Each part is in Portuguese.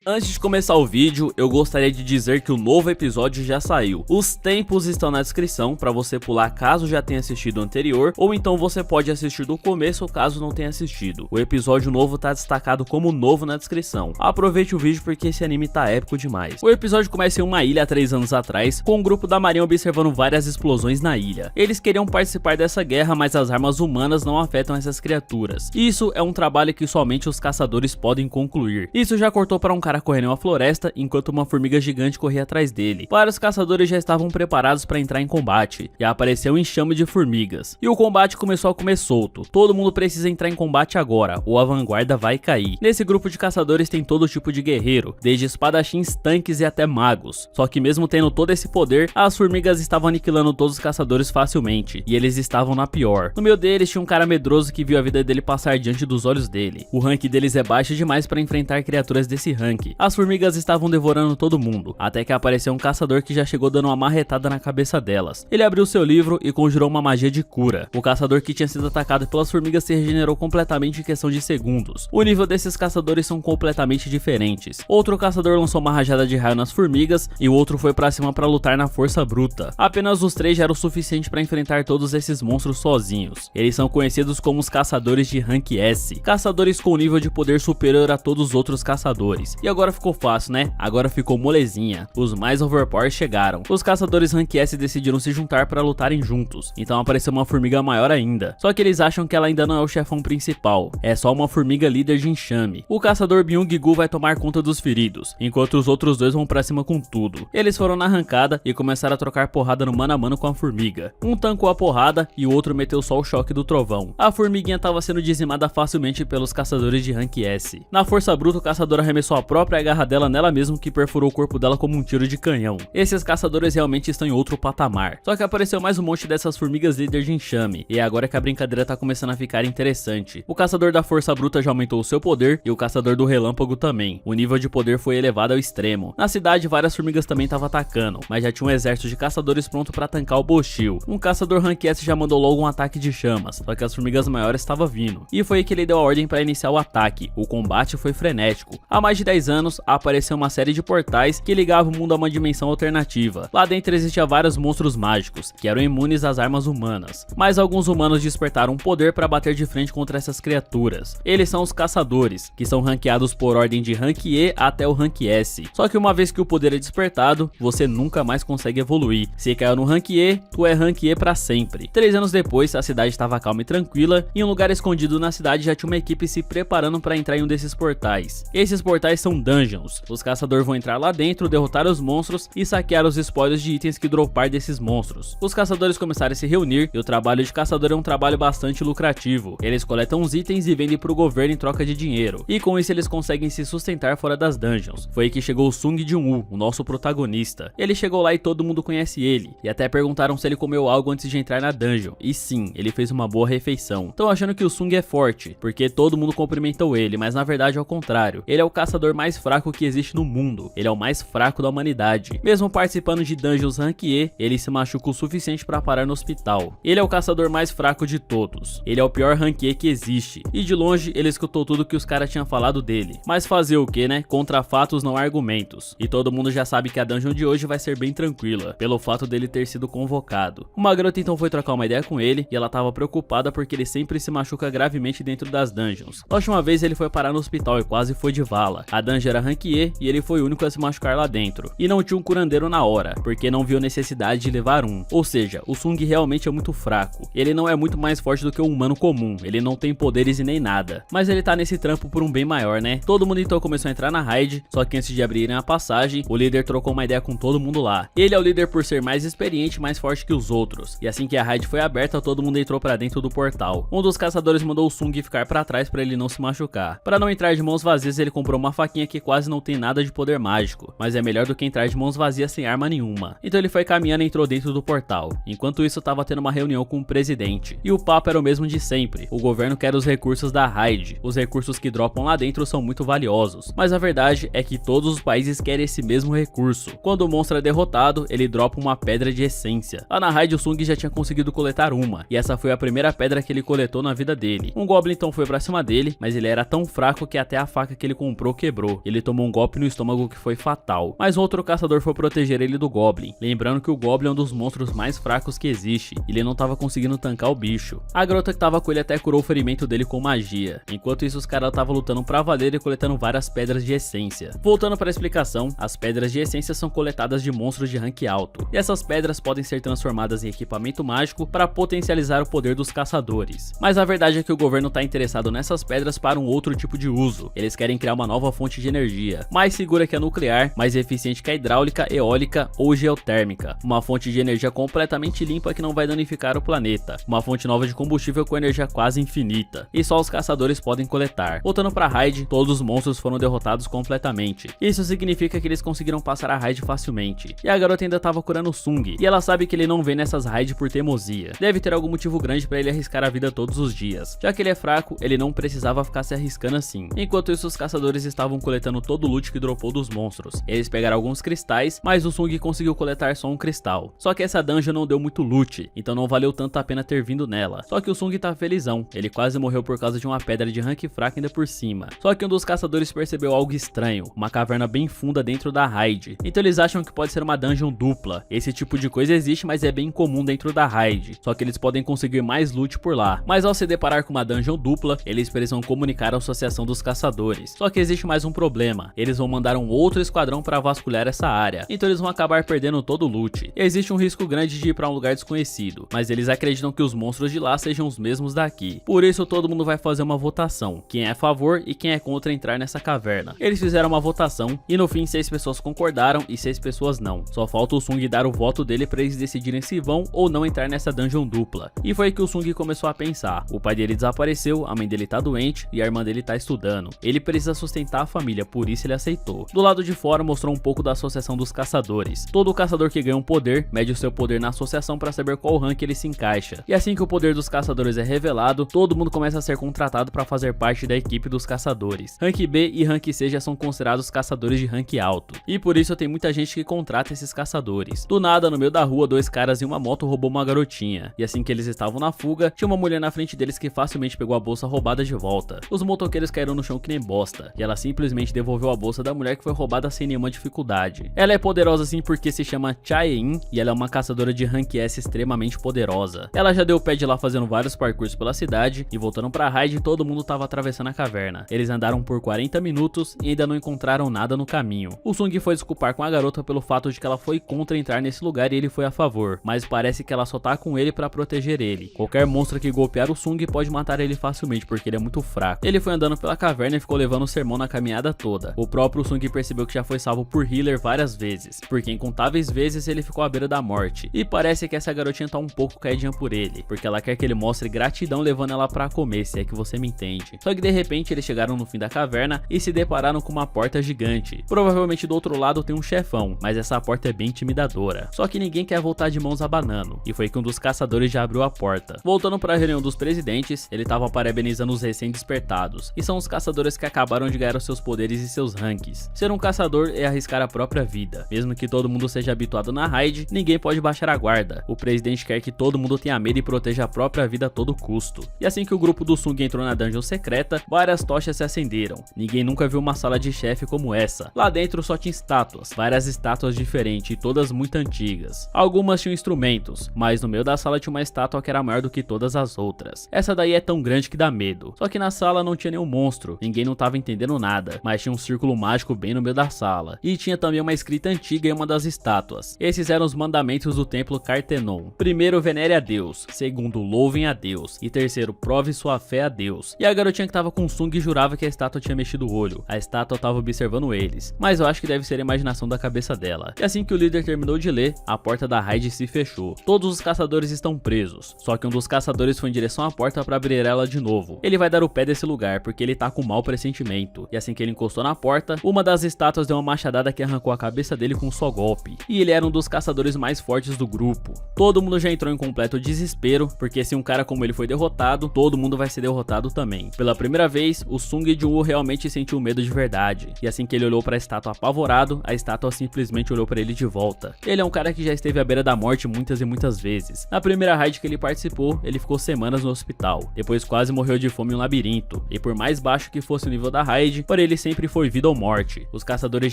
Antes de começar o vídeo, eu gostaria de dizer que o novo episódio já saiu. Os tempos estão na descrição para você pular caso já tenha assistido o anterior, ou então você pode assistir do começo caso não tenha assistido. O episódio novo tá destacado como novo na descrição. Aproveite o vídeo porque esse anime tá épico demais. O episódio começa em uma ilha há 3 anos atrás, com um grupo da marinha observando várias explosões na ilha. Eles queriam participar dessa guerra, mas as armas humanas não afetam essas criaturas. Isso é um trabalho que somente os caçadores podem concluir. Isso já cortou para um cara correndo em uma floresta, enquanto uma formiga gigante corria atrás dele. Vários caçadores já estavam preparados para entrar em combate, e apareceu um enxame de formigas. E o combate começou a comer solto. Todo mundo precisa entrar em combate agora, ou a vanguarda vai cair. Nesse grupo de caçadores tem todo tipo de guerreiro, desde espadachins, tanques e até magos. Só que mesmo tendo todo esse poder, as formigas estavam aniquilando todos os caçadores facilmente, e eles estavam na pior. No meio deles tinha um cara medroso que viu a vida dele passar diante dos olhos dele. O rank deles é baixo demais para enfrentar criaturas desse rank. As formigas estavam devorando todo mundo, até que apareceu um caçador que já chegou dando uma marretada na cabeça delas. Ele abriu seu livro e conjurou uma magia de cura. O caçador que tinha sido atacado pelas formigas se regenerou completamente em questão de segundos. O nível desses caçadores são completamente diferentes. Outro caçador lançou uma rajada de raio nas formigas e o outro foi pra cima pra lutar na força bruta. Apenas os 3 já era o suficiente pra enfrentar todos esses monstros sozinhos. Eles são conhecidos como os caçadores de rank S, caçadores com nível de poder superior a todos os outros caçadores. E agora ficou fácil, né? Agora ficou molezinha. Os mais overpower chegaram. Os caçadores rank S decidiram se juntar para lutarem juntos. Então apareceu uma formiga maior ainda. Só que eles acham que ela ainda não é o chefão principal. É só uma formiga líder de enxame. O caçador Byung-gu vai tomar conta dos feridos, enquanto os outros 2 vão pra cima com tudo. Eles foram na arrancada e começaram a trocar porrada no mano a mano com a formiga. Um tancou a porrada e o outro meteu só o choque do trovão. A formiguinha estava sendo dizimada facilmente pelos caçadores de rank S. Na força bruta, o caçador arremessou a própria garra dela nela mesmo, que perfurou o corpo dela como um tiro de canhão. Esses caçadores realmente estão em outro patamar. Só que apareceu mais um monte dessas formigas líder de enxame, e é agora que a brincadeira tá começando a ficar interessante. O caçador da força bruta já aumentou o seu poder, e o caçador do relâmpago também. O nível de poder foi elevado ao extremo. Na cidade, várias formigas também estavam atacando, mas já tinha um exército de caçadores pronto pra tancar o Boshio. Um caçador rank S já mandou logo um ataque de chamas, só que as formigas maiores estavam vindo. E foi aí que ele deu a ordem para iniciar o ataque. O combate foi frenético. Há mais de 10 anos, apareceu uma série de portais que ligavam o mundo a uma dimensão alternativa. Lá dentro existia vários monstros mágicos, que eram imunes às armas humanas. Mas alguns humanos despertaram um poder para bater de frente contra essas criaturas. Eles são os caçadores, que são ranqueados por ordem de rank E até o rank S. Só que uma vez que o poder é despertado, você nunca mais consegue evoluir. Se caiu no rank E, tu é rank E pra sempre. 3 anos depois, a cidade estava calma e tranquila, e em um lugar escondido na cidade já tinha uma equipe se preparando para entrar em um desses portais. Esses portais são dungeons. Os caçadores vão entrar lá dentro, derrotar os monstros e saquear os spoilers de itens que dropar desses monstros. Os caçadores começaram a se reunir e o trabalho de caçador é um trabalho bastante lucrativo. Eles coletam os itens e vendem pro governo em troca de dinheiro, e com isso eles conseguem se sustentar fora das dungeons. Foi aí que chegou o Sung Jin-woo, o nosso protagonista. Ele chegou lá e todo mundo conhece ele, e até perguntaram se ele comeu algo antes de entrar na dungeon, e sim, ele fez uma boa refeição. Estão achando que o Sung é forte, porque todo mundo cumprimentou ele, mas na verdade é o contrário. Ele é o caçador mais fraco que existe no mundo. Ele é o mais fraco da humanidade. Mesmo participando de dungeons rank E, ele se machuca o suficiente para parar no hospital. Ele é o caçador mais fraco de todos. Ele é o pior rank E que existe. E de longe, ele escutou tudo que os caras tinham falado dele. Mas fazer o que, né? Contra fatos não há argumentos. E todo mundo já sabe que a dungeon de hoje vai ser bem tranquila, pelo fato dele ter sido convocado. Uma garota então foi trocar uma ideia com ele, e ela tava preocupada porque ele sempre se machuca gravemente dentro das dungeons. A última vez ele foi parar no hospital e quase foi de vala. A dungeon era rank E e ele foi o único a se machucar lá dentro. E não tinha um curandeiro na hora, porque não viu necessidade de levar um. Ou seja, o Sung realmente é muito fraco. Ele não é muito mais forte do que um humano comum. Ele não tem poderes e nem nada. Mas ele tá nesse trampo por um bem maior, né? Todo mundo então começou a entrar na raid, só que antes de abrirem a passagem, o líder trocou uma ideia com todo mundo lá. Ele é o líder por ser mais experiente e mais forte que os outros. E assim que a raid foi aberta, todo mundo entrou pra dentro do portal. Um dos caçadores mandou o Sung ficar pra trás pra ele não se machucar. Pra não entrar de mãos vazias, ele comprou uma faquinha que quase não tem nada de poder mágico, mas é melhor do que entrar de mãos vazias sem arma nenhuma. Então ele foi caminhando e entrou dentro do portal. Enquanto isso, tava tendo uma reunião com o presidente. E o papo era o mesmo de sempre. O governo quer os recursos da raid. Os recursos que dropam lá dentro são muito valiosos. Mas a verdade é que todos os países querem esse mesmo recurso. Quando o monstro é derrotado, ele dropa uma pedra de essência. Lá na raid, o Sung já tinha conseguido coletar uma, e essa foi a primeira pedra que ele coletou na vida dele. Um goblin então foi pra cima dele, mas ele era tão fraco que até a faca que ele comprou quebrou. desmaiou. Ele tomou um golpe no estômago que foi fatal, mas um outro caçador foi proteger ele do Goblin, lembrando que o Goblin é um dos monstros mais fracos que existe, e ele não tava conseguindo tancar o bicho. A garota que tava com ele até curou o ferimento dele com magia, enquanto isso os caras estavam lutando pra valer e coletando várias pedras de essência. Voltando para a explicação, as pedras de essência são coletadas de monstros de rank alto, e essas pedras podem ser transformadas em equipamento mágico para potencializar o poder dos caçadores. Mas a verdade é que o governo tá interessado nessas pedras para um outro tipo de uso. Eles querem criar uma nova fonte de energia, mais segura que a nuclear, mais eficiente que a hidráulica, eólica ou geotérmica. Uma fonte de energia completamente limpa que não vai danificar o planeta. Uma fonte nova de combustível com energia quase infinita. E só os caçadores podem coletar. Voltando pra raid, todos os monstros foram derrotados completamente. Isso significa que eles conseguiram passar a raid facilmente. E a garota ainda tava curando o Sung, e ela sabe que ele não vem nessas raids por teimosia. Deve ter algum motivo grande pra ele arriscar a vida todos os dias. Já que ele é fraco, ele não precisava ficar se arriscando assim. Enquanto isso, os caçadores estavam coletando todo o loot que dropou dos monstros. Eles pegaram alguns cristais, mas o Sung conseguiu coletar só um cristal. Só que essa dungeon não deu muito loot, então não valeu tanto a pena ter vindo nela. Só que o Sung tá felizão, ele quase morreu por causa de uma pedra de rank fraca ainda por cima. Só que um dos caçadores percebeu algo estranho, uma caverna bem funda dentro da raid. Então eles acham que pode ser uma dungeon dupla. Esse tipo de coisa existe, mas é bem comum dentro da raid. Só que eles podem conseguir mais loot por lá. Mas ao se deparar com uma dungeon dupla, eles precisam comunicar à associação dos caçadores. Só que existe mais um problema. Eles vão mandar um outro esquadrão para vasculhar essa área. Então eles vão acabar perdendo todo o loot. Existe um risco grande de ir para um lugar desconhecido, mas eles acreditam que os monstros de lá sejam os mesmos daqui. Por isso todo mundo vai fazer uma votação. Quem é a favor e quem é contra entrar nessa caverna. Eles fizeram uma votação e no fim 6 pessoas concordaram e 6 pessoas não. Só falta o Sung dar o voto dele para eles decidirem se vão ou não entrar nessa dungeon dupla. E foi que o Sung começou a pensar. O pai dele desapareceu, a mãe dele tá doente e a irmã dele tá estudando. Ele precisa sustentar a família, por isso ele aceitou. Do lado de fora mostrou um pouco da associação dos caçadores. Todo caçador que ganha um poder, mede o seu poder na associação para saber qual rank ele se encaixa. E assim que o poder dos caçadores é revelado, todo mundo começa a ser contratado para fazer parte da equipe dos caçadores. Rank B e Rank C já são considerados caçadores de rank alto. E por isso tem muita gente que contrata esses caçadores. Do nada, no meio da rua, 2 caras em uma moto roubou uma garotinha. E assim que eles estavam na fuga, tinha uma mulher na frente deles que facilmente pegou a bolsa roubada de volta. Os motoqueiros caíram no chão que nem bosta. E ela simplesmente devolveu a bolsa da mulher que foi roubada sem nenhuma dificuldade. Ela é poderosa assim porque se chama Chae-in e ela é uma caçadora de rank S extremamente poderosa. Ela já deu o pé de lá fazendo vários parkours pela cidade e voltando pra raid, todo mundo tava atravessando a caverna. Eles andaram por 40 minutos e ainda não encontraram nada no caminho. O Sung foi desculpar com a garota pelo fato de que ela foi contra entrar nesse lugar e ele foi a favor, mas parece que ela só tá com ele pra proteger ele. Qualquer monstro que golpear o Sung pode matar ele facilmente porque ele é muito fraco. Ele foi andando pela caverna e ficou levando o sermão na caminhada toda. O próprio Sung percebeu que já foi salvo por healer várias vezes, porque incontáveis vezes ele ficou à beira da morte. E parece que essa garotinha tá um pouco caidinha por ele, porque ela quer que ele mostre gratidão levando ela pra comer, se é que você me entende. Só que de repente eles chegaram no fim da caverna e se depararam com uma porta gigante. Provavelmente do outro lado tem um chefão, mas essa porta é bem intimidadora. Só que ninguém quer voltar de mãos abanando, e foi que um dos caçadores já abriu a porta. Voltando para a reunião dos presidentes, ele tava parabenizando os recém-despertados, e são os caçadores que acabaram de ganhar os seus poderes e seus ranks. Ser um caçador é arriscar a própria vida. Mesmo que todo mundo seja habituado na raid, ninguém pode baixar a guarda. O presidente quer que todo mundo tenha medo e proteja a própria vida a todo custo. E assim que o grupo do Sung entrou na dungeon secreta, várias tochas se acenderam. Ninguém nunca viu uma sala de chefe como essa. Lá dentro só tinha estátuas, várias estátuas diferentes e todas muito antigas. Algumas tinham instrumentos, mas no meio da sala tinha uma estátua que era maior do que todas as outras. Essa daí é tão grande que dá medo. Só que na sala não tinha nenhum monstro, ninguém não tava entendendo nada, mas tinha um círculo mágico bem no meio da sala. E tinha também uma escrita antiga em uma das estátuas. Esses eram os mandamentos do templo Cartenon. Primeiro, venere a Deus. Segundo, louvem a Deus. E terceiro, prove sua fé a Deus. E a garotinha que tava com Sung jurava que a estátua tinha mexido o olho. A estátua tava observando eles, mas eu acho que deve ser a imaginação da cabeça dela. E assim que o líder terminou de ler, a porta da raid se fechou. Todos os caçadores estão presos, só que um dos caçadores foi em direção à porta para abrir ela de novo. Ele vai dar o pé desse lugar porque ele tá com mau pressentimento. E assim que ele encostou na porta, uma das estátuas deu uma machadada que arrancou a cabeça dele com um só golpe. E ele era um dos caçadores mais fortes do grupo. Todo mundo já entrou em completo desespero, porque se um cara como ele foi derrotado, todo mundo vai ser derrotado também. Pela primeira vez, o Sung Jin-woo realmente sentiu medo de verdade. E assim que ele olhou para a estátua apavorado, a estátua simplesmente olhou para ele de volta. Ele é um cara que já esteve à beira da morte muitas e muitas vezes. Na primeira raid que ele participou, ele ficou semanas no hospital. Depois quase morreu de fome em um labirinto. E por mais baixo que fosse o nível da raid, para ele sempre foi vida ou morte. Os caçadores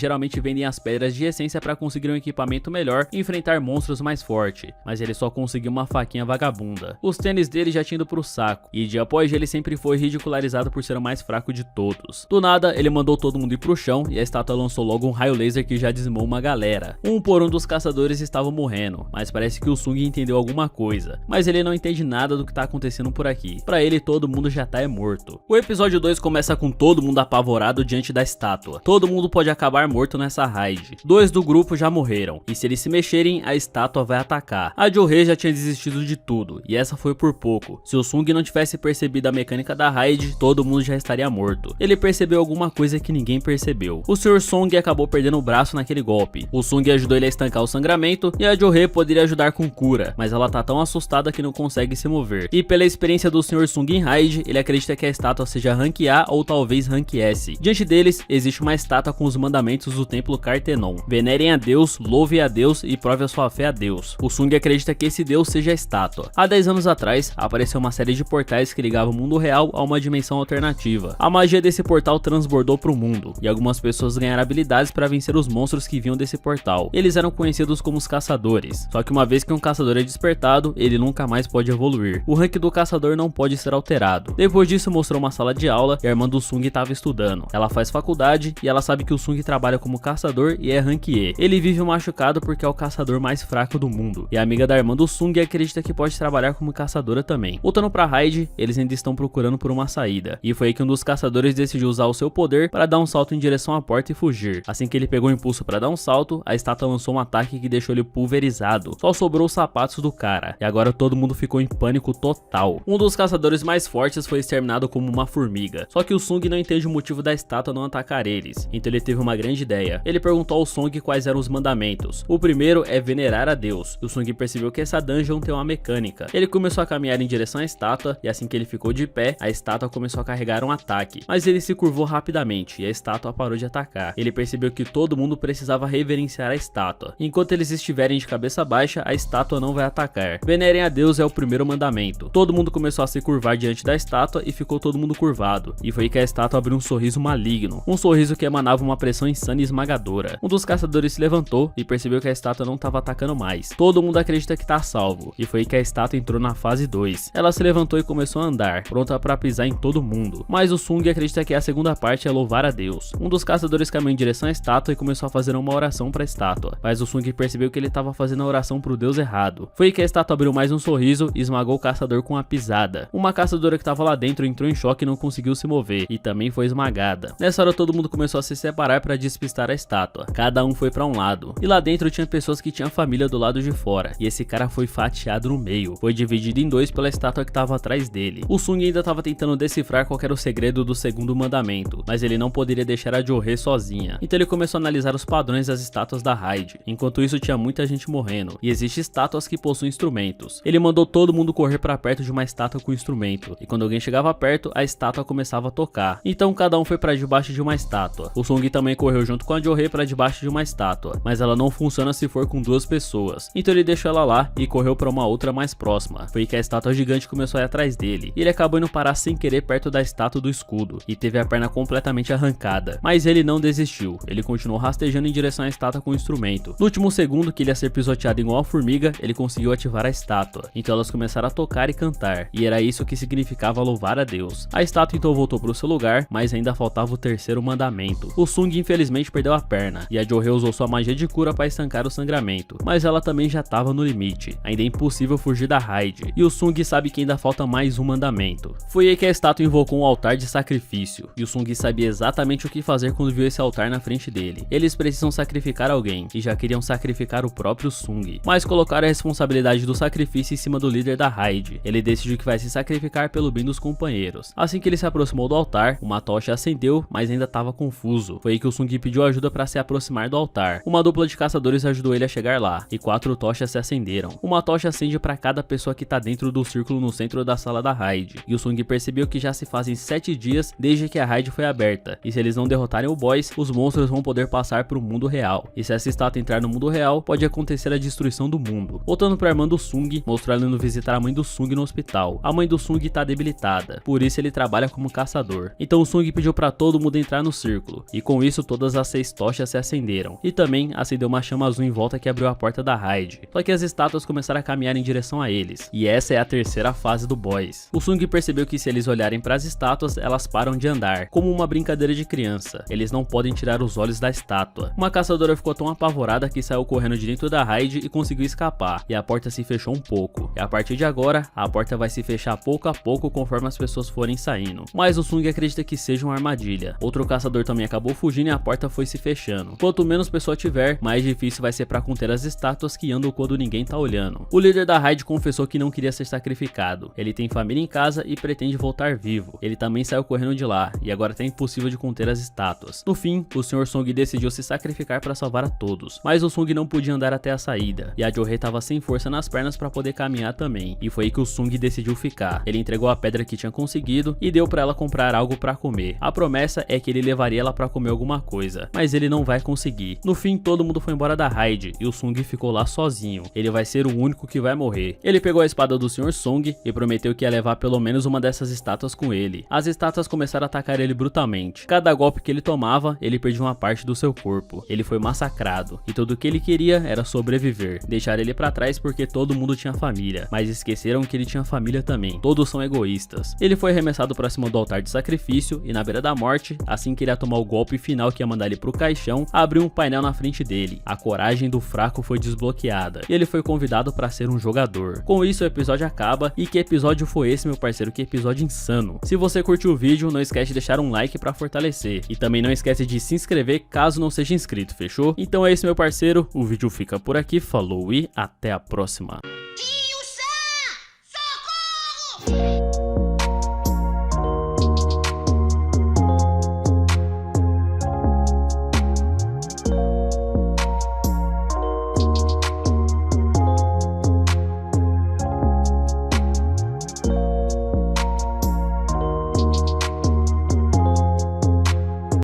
geralmente vendem as pedras de essência para conseguir um equipamento melhor e enfrentar monstros mais fortes, mas ele só conseguiu uma faquinha vagabunda. Os tênis dele já tinham ido pro saco, e dia após dia ele sempre foi ridicularizado por ser o mais fraco de todos. Do nada, ele mandou todo mundo ir pro chão e a estátua lançou logo um raio laser que já dizimou uma galera. Um por um dos caçadores estavam morrendo, mas parece que o Sung entendeu alguma coisa, mas ele não entende nada do que tá acontecendo por aqui. Pra ele, todo mundo já tá morto. O episódio 2 começa com todo mundo apavorado diante da estátua. Todo mundo pode acabar morto nessa raid. 2 do grupo já morreram, e se eles se mexerem, a estátua vai atacar. A Johei já tinha desistido de tudo, e essa foi por pouco. Se o Sung não tivesse percebido a mecânica da raid, todo mundo já estaria morto. Ele percebeu alguma coisa que ninguém percebeu. O Sr. Song acabou perdendo o braço naquele golpe. O Sung ajudou ele a estancar o sangramento, e a Johei poderia ajudar com cura, mas ela tá tão assustada que não consegue se mover. E pela experiência do Sr. Sung em raid, ele acredita que a estátua seja Rank A ou talvez Rank S. Diante deles, existe uma estátua com os mandamentos do templo Cartenon. Venerem a Deus, louve a Deus e prove a sua fé a Deus. O Sung acredita que esse Deus seja a estátua. Há 10 anos atrás, apareceu uma série de portais que ligavam o mundo real a uma dimensão alternativa. A magia desse portal transbordou para o mundo, e algumas pessoas ganharam habilidades para vencer os monstros que vinham desse portal. Eles eram conhecidos como os caçadores. Só que uma vez que um caçador é despertado, ele nunca mais pode evoluir. O rank do caçador não pode ser alterado. Depois disso, mostrou uma sala de aula e a irmã do Sung estava estudando. Ela faz faculdade e ela sabe que o Sung trabalha como caçador e é rank E. Ele vive machucado porque é o caçador mais fraco do mundo. E a amiga da irmã do Sung acredita que pode trabalhar como caçadora também. Voltando pra raid, eles ainda estão procurando por uma saída. E foi aí que um dos caçadores decidiu usar o seu poder para dar um salto em direção à porta e fugir. Assim que ele pegou o impulso para dar um salto, a estátua lançou um ataque que deixou ele pulverizado. Só sobrou os sapatos do cara. E agora todo mundo ficou em pânico total. Um dos caçadores mais fortes foi exterminado como uma formiga. Só que o Sung não entende o motivo da estátua não atacar eles. Então ele teve uma grande ideia. Ele perguntou ao Sung quais eram os mandamentos. O primeiro é venerar a Deus. O Sung percebeu que essa dungeon tem uma mecânica. Ele começou a caminhar em direção à estátua e assim que ele ficou de pé, a estátua começou a carregar um ataque. Mas ele se curvou rapidamente e a estátua parou de atacar. Ele percebeu que todo mundo precisava reverenciar a estátua. Enquanto eles estiverem de cabeça baixa, a estátua não vai atacar. Venerem a Deus é o primeiro mandamento. Todo mundo começou a se curvar diante da estátua e ficou todo mundo curvado. E foi aí que a estátua abriu um sorriso maligno. Um sorriso que emanava uma pressão insana e esmagadora. Um dos caçadores se levantou e percebeu que a estátua não estava atacando mais. Todo mundo acredita que tá salvo. E foi aí que a estátua entrou na fase 2. Ela se levantou e começou a andar, pronta para pisar em todo mundo. Mas o Sung acredita que a segunda parte é louvar a Deus. Um dos caçadores caminhou em direção à estátua e começou a fazer uma oração para a estátua. Mas o Sung percebeu que ele estava fazendo a oração pro Deus errado. Foi aí que a estátua abriu mais um sorriso e esmagou o caçador com uma pisada. Uma caçadora que estava lá dentro entrou em choque e não conseguiu se mover, e também foi esmagada. Nessa hora todo mundo começou a se separar para despistar a estátua. Cada um foi para um lado. E lá dentro tinha pessoas que tinham família do lado de fora. E esse cara foi fatiado no meio. Foi dividido em 2 pela estátua que estava atrás dele. O Sung ainda estava tentando decifrar qual era o segredo do segundo mandamento, mas ele não poderia deixar a Johei sozinha. Então ele começou a analisar os padrões das estátuas da raid. Enquanto isso tinha muita gente morrendo. E existem estátuas que possuem instrumentos. Ele mandou todo mundo correr para perto de uma estátua com instrumento. E quando alguém chegava perto, a estátua começava a tocar. Então cada um foi para debaixo de uma estátua. O Sung também correu junto com a Johei para debaixo de uma estátua, mas ela não funciona se for com 2 pessoas. Então ele deixou ela lá e correu para uma outra mais próxima. Foi que a estátua gigante começou a ir atrás dele. E ele acabou indo parar sem querer perto da estátua do escudo e teve a perna completamente arrancada. Mas ele não desistiu. Ele continuou rastejando em direção à estátua com o instrumento. No último segundo que ele ia ser pisoteado igual a formiga, ele conseguiu ativar a estátua. Então elas começaram a tocar e cantar. E era isso que significava louvar a Deus. A estátua então voltou para o seu lugar, mas ainda faltava o terceiro mandamento. O Sung infelizmente perdeu a perna e a Johei usou sua magia de cura para estancar o sangramento, mas ela também já estava no limite. Ainda é impossível fugir da raid e o Sung sabe que ainda falta mais um mandamento. Foi aí que a estátua invocou um altar de sacrifício e o Sung sabia exatamente o que fazer quando viu esse altar na frente dele. Eles precisam sacrificar alguém e já queriam sacrificar o próprio Sung, mas colocaram a responsabilidade do sacrifício em cima do líder da raid. Ele decidiu que vai se sacrificar pelo bem dos companheiros. Assim que ele se aproximou do altar, uma tocha acendeu, mas ainda estava confuso. Foi aí que o Sung pediu ajuda para se aproximar do altar. Uma dupla de caçadores ajudou ele a chegar lá e 4 tochas se acenderam. Uma tocha acende para cada pessoa que tá dentro do círculo no centro da sala da raid. E o Sung percebeu que já se fazem 7 dias desde que a raid foi aberta. E se eles não derrotarem o boss, os monstros vão poder passar para o mundo real. E se essa estátua entrar no mundo real, pode acontecer a destruição do mundo. Voltando para a irmã do Sung, mostrou ela indo visitar a mãe do Sung no hospital. A mãe do Sung tá debilitada, por isso ele trabalha como caçador. Então o Sung pediu para todo todo mundo entrar no círculo, e com isso todas as 6 tochas se acenderam, e também acendeu uma chama azul em volta que abriu a porta da raid. Só que as estátuas começaram a caminhar em direção a eles, e essa é a terceira fase do boss. O Sung percebeu que se eles olharem para as estátuas, elas param de andar, como uma brincadeira de criança. Eles não podem tirar os olhos da estátua. Uma caçadora ficou tão apavorada que saiu correndo de dentro da raid e conseguiu escapar, e a porta se fechou um pouco. E a partir de agora, a porta vai se fechar pouco a pouco conforme as pessoas forem saindo. Mas o Sung acredita que seja uma armadilha. Outro caçador também acabou fugindo e a porta foi se fechando. Quanto menos pessoa tiver, mais difícil vai ser para conter as estátuas que andam quando ninguém tá olhando. O líder da raid confessou que não queria ser sacrificado. Ele tem família em casa e pretende voltar vivo. Ele também saiu correndo de lá, e agora tá impossível de conter as estátuas. No fim, o Sr. Sung decidiu se sacrificar para salvar a todos, mas o Sung não podia andar até a saída, e a Jo-hee tava sem força nas pernas para poder caminhar também, e foi aí que o Sung decidiu ficar. Ele entregou a pedra que tinha conseguido e deu para ela comprar algo para comer. A promessa é que ele levaria ela para comer alguma coisa, mas ele não vai conseguir. No fim, todo mundo foi embora da raid e o Sung ficou lá sozinho. Ele vai ser o único que vai morrer. Ele pegou a espada do Sr. Sung e prometeu que ia levar pelo menos uma dessas estátuas com ele. As estátuas começaram a atacar ele brutalmente. Cada golpe que ele tomava, ele perdia uma parte do seu corpo. Ele foi massacrado e tudo o que ele queria era sobreviver. Deixar ele para trás porque todo mundo tinha família, mas esqueceram que ele tinha família também. Todos são egoístas. Ele foi arremessado para cima do altar de sacrifício e na beira da morte, assim que ele ia tomar o golpe final que ia mandar ele pro caixão, abriu um painel na frente dele. A coragem do fraco foi desbloqueada e ele foi convidado para ser um jogador. Com isso o episódio acaba. E que episódio foi esse, meu parceiro? Que episódio insano. Se você curtiu o vídeo, não esquece de deixar um like para fortalecer e também não esquece de se inscrever caso não seja inscrito, fechou? Então é isso, meu parceiro, o vídeo fica por aqui, falou e até a próxima.